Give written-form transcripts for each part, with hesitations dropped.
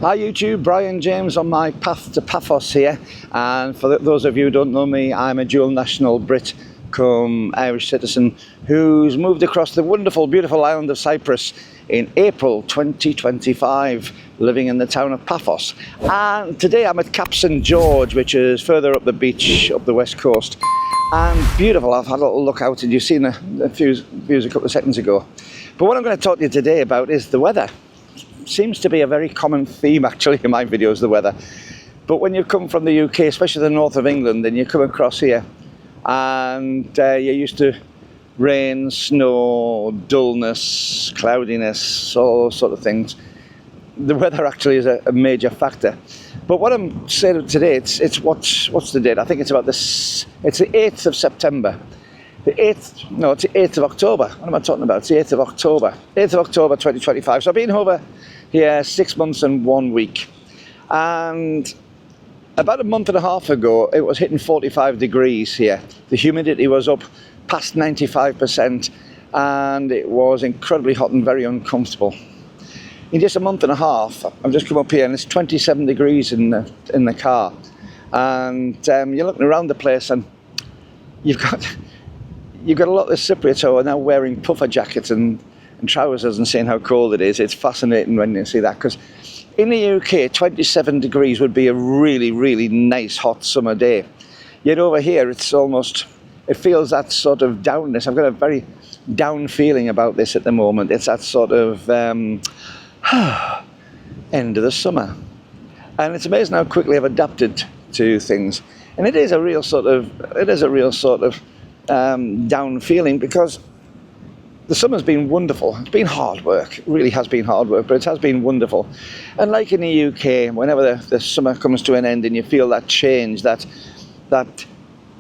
Hi YouTube, Brian James on my path to Paphos here, and for those of you who don't know me, I'm a dual national Brit cum Irish citizen who's moved across the wonderful, beautiful island of Cyprus in April 2025, living in the town of Paphos. And today I'm at Cap St George, which is further up the beach, up the west coast, and beautiful. I've had a little look out and you've seen a few views a couple of seconds ago. But what I'm going to talk to you today about is the weather. Seems to be a very common theme actually in my videos, the weather. But when you come from the UK, especially the north of England, and you come across here and you're used to rain, snow, dullness, cloudiness, all those sort of things, the weather actually is a major factor. But what I'm saying today, it's what's the date? I think it's about this. It's the 8th of September. The 8th, no, it's the 8th of October. What am I talking about? It's the 8th of October. 8th of October 2025. So I've been over here 6 months and 1 week. And about a month and a half ago, it was hitting 45 degrees here. The humidity was up past 95%, and it was incredibly hot and very uncomfortable. In just a month and a half, I've just come up here and it's 27 degrees in the car. And you're looking around the place and you've got a lot of Cypriots who are now wearing puffer jackets and trousers and saying how cold it is. It's fascinating when you see that, because in the UK 27 degrees would be a really, really nice hot summer day. Yet over here it feels that sort of downness. I've got a very down feeling about this at the moment. It's that sort of end of the summer. And it's amazing how quickly I've adapted to things. And it is a real sort of down feeling, because the summer's been wonderful. It's been hard work. It really has been hard work, but it has been wonderful. And like in the UK, whenever the summer comes to an end and you feel that change, that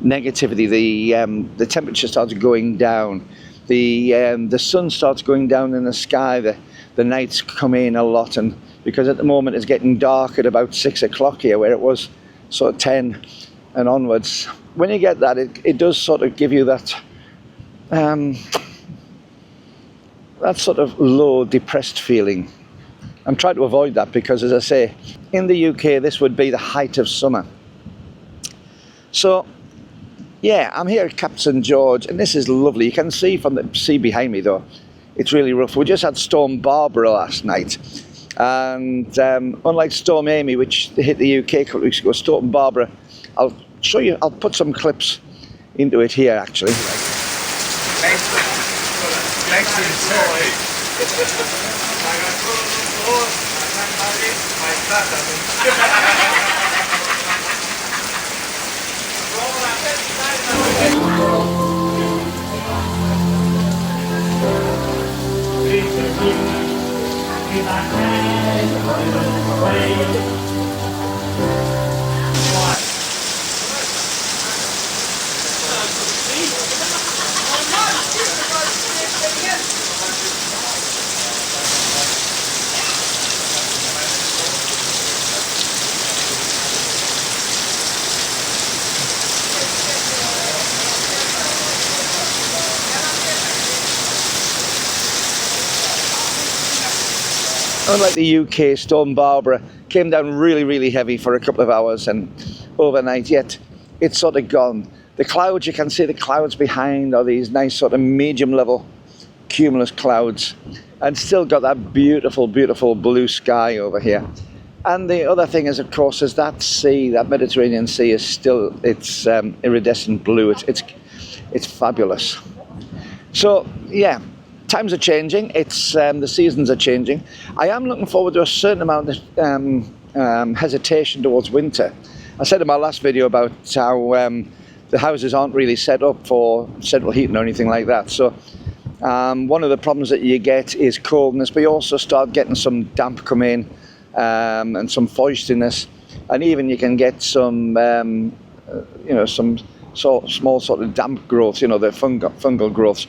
negativity, the temperature starts going down, the sun starts going down in the sky, the nights come in a lot, and because at the moment it's getting dark at about 6 o'clock here, where it was sort of 10 and onwards. When you get that, it does sort of give you that that sort of low, depressed feeling. I'm trying to avoid that because, as I say, in the UK this would be the height of summer. So yeah, I'm here at Cap St George and this is lovely. You can see from the sea behind me though, it's really rough. We just had Storm Barbara last night, and unlike Storm Amy, which hit the UK a couple of weeks ago, Storm Barbara, I'll show you, I'll put some clips into it here actually. Unlike the UK, Storm Barbara came down really, really heavy for a couple of hours and overnight, yet it's sort of gone. The clouds, you can see the clouds behind are these nice sort of medium level cumulus clouds, and still got that beautiful, beautiful blue sky over here. And the other thing is, of course, is that sea, that Mediterranean Sea is still, it's iridescent blue. It's fabulous. So yeah, times are changing. It's the seasons are changing. I am looking forward to a certain amount of hesitation towards winter. I said in my last video about how the houses aren't really set up for central heating or anything like that. So one of the problems that you get is coldness, but you also start getting some damp come in and some moistiness, and even you can get some some small sort of damp growths, the fungal growths.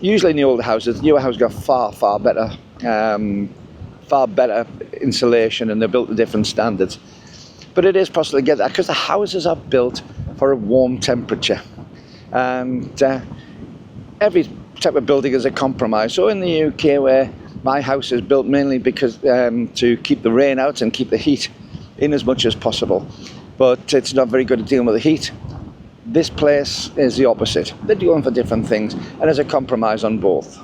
Usually in the older houses, the newer houses got far better insulation, and they're built to different standards. But it is possible to get that because the houses are built for a warm temperature, and every type of building is a compromise. So in the UK, where My house is built mainly because to keep the rain out and keep the heat in as much as possible, but it's not very good at dealing with the heat. This place is the opposite. They're doing for different things, and there's a compromise on both.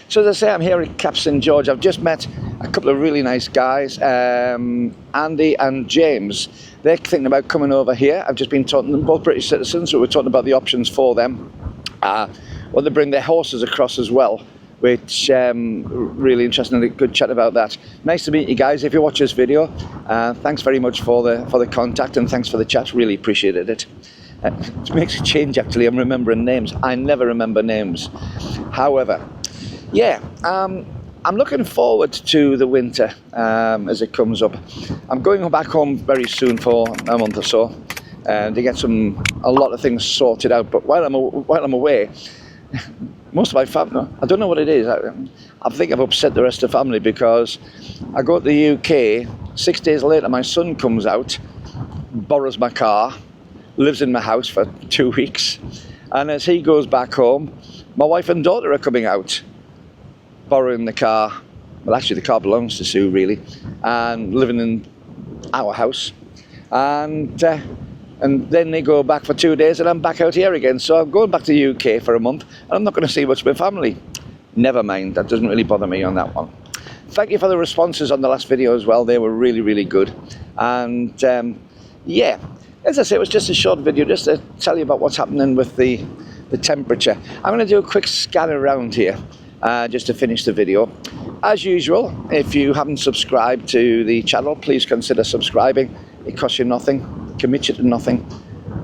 So as I say, I'm here at Cap St George. I've just met a couple of really nice guys, Andy and James. They're thinking about coming over here. I've just been talking to them, both British citizens, so we're talking about the options for them. Well, they bring their horses across as well, which really interesting, a good chat about that. Nice to meet you guys. If you watch this video, thanks very much for the contact, and thanks for the chat. Really appreciated it. It makes a change actually. I'm remembering names. I never remember names. However, yeah, I'm looking forward to the winter as it comes up. I'm going back home very soon for a month or so to get a lot of things sorted out. But while I'm away, most of my family, I don't know what it is. I think I've upset the rest of the family, because I go to the UK. 6 days later, my son comes out, borrows my car, lives in my house for 2 weeks, and as he goes back home, my wife and daughter are coming out, borrowing the car. Well, actually the car belongs to Sue really, and living in our house, and then they go back for 2 days, and I'm back out here again. So I'm going back to the UK for a month, and I'm not going to see much of my family. Never mind, that doesn't really bother me on that one. Thank you for the responses on the last video as well. They were really, really good. And yeah, as I say, it was just a short video just to tell you about what's happening with the temperature. I'm going to do a quick scan around here just to finish the video. As usual, if you haven't subscribed to the channel, please consider subscribing. It costs you nothing, commits you to nothing,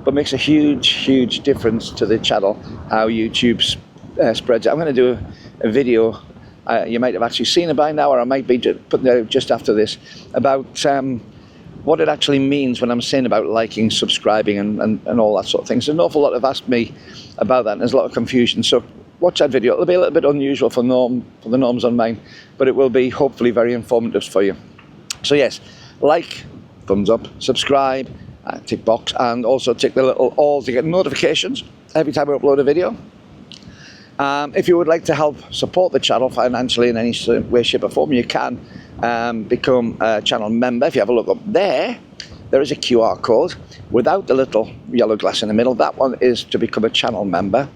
but makes a huge, huge difference to the channel, how YouTube spreads it. I'm going to do a video, you might have actually seen it by now, or I might be putting it out just after this, about what it actually means when I'm saying about liking, subscribing, and all that sort of thing. So an awful lot have asked me about that, and there's a lot of confusion. So watch that video. It'll be a little bit unusual for the norms on mine, but it will be hopefully very informative for you. So yes, like, thumbs up, subscribe, tick box, and also tick the little all to get notifications every time I upload a video. If you would like to help support the channel financially in any way, shape or form, you can become a channel member. If you have a look up there, there is a QR code without the little yellow glass in the middle. That one is to become a channel member,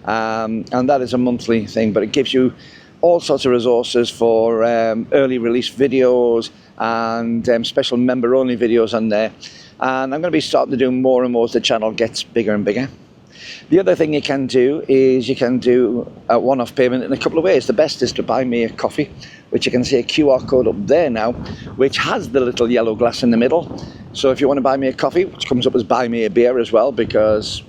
and that is a monthly thing, but it gives you all sorts of resources for early release videos and special member only videos on there. And I'm going to be starting to do more and more as the channel gets bigger and bigger. The other thing you can do is you can do a one-off payment in a couple of ways. The best is to buy me a coffee, which you can see a QR code up there now, which has the little yellow glass in the middle. So if you want to buy me a coffee, which comes up as buy me a beer as well, because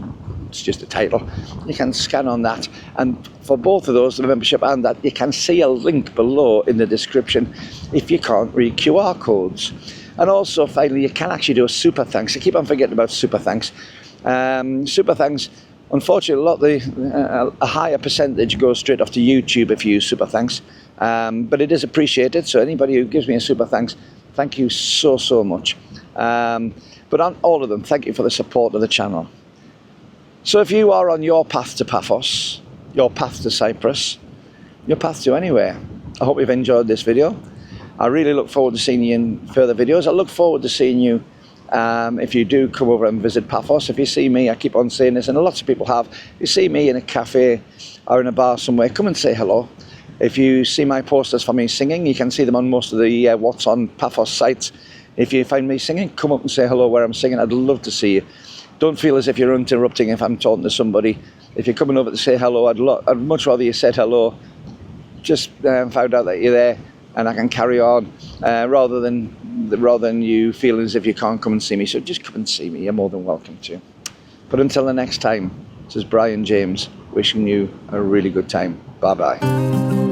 it's just a title, you can scan on that. And for both of those, the membership and that, you can see a link below in the description if you can't read QR codes. And also, finally, you can actually do a super thanks. I keep on forgetting about super thanks. Super thanks, unfortunately, a higher percentage goes straight off to YouTube if you use super thanks, but it is appreciated. So anybody who gives me a super thanks, thank you so, so much. But on all of them, thank you for the support of the channel. So if you are on your path to Paphos, your path to Cyprus, your path to anywhere, I hope you've enjoyed this video. I really look forward to seeing you in further videos. I look forward to seeing you if you do come over and visit Paphos. If you see me, I keep on saying this, and lots of people have, if you see me in a cafe or in a bar somewhere, come and say hello. If you see my posters for me singing, you can see them on most of the What's on Paphos sites. If you find me singing, come up and say hello where I'm singing. I'd love to see you. Don't feel as if you're interrupting if I'm talking to somebody. If you're coming over to say hello, I'd much rather you said hello. Just found out that you're there, and I can carry on, rather than you feeling as if you can't come and see me. So just come and see me. You're more than welcome to. But until the next time, this is Brian James wishing you a really good time. Bye bye.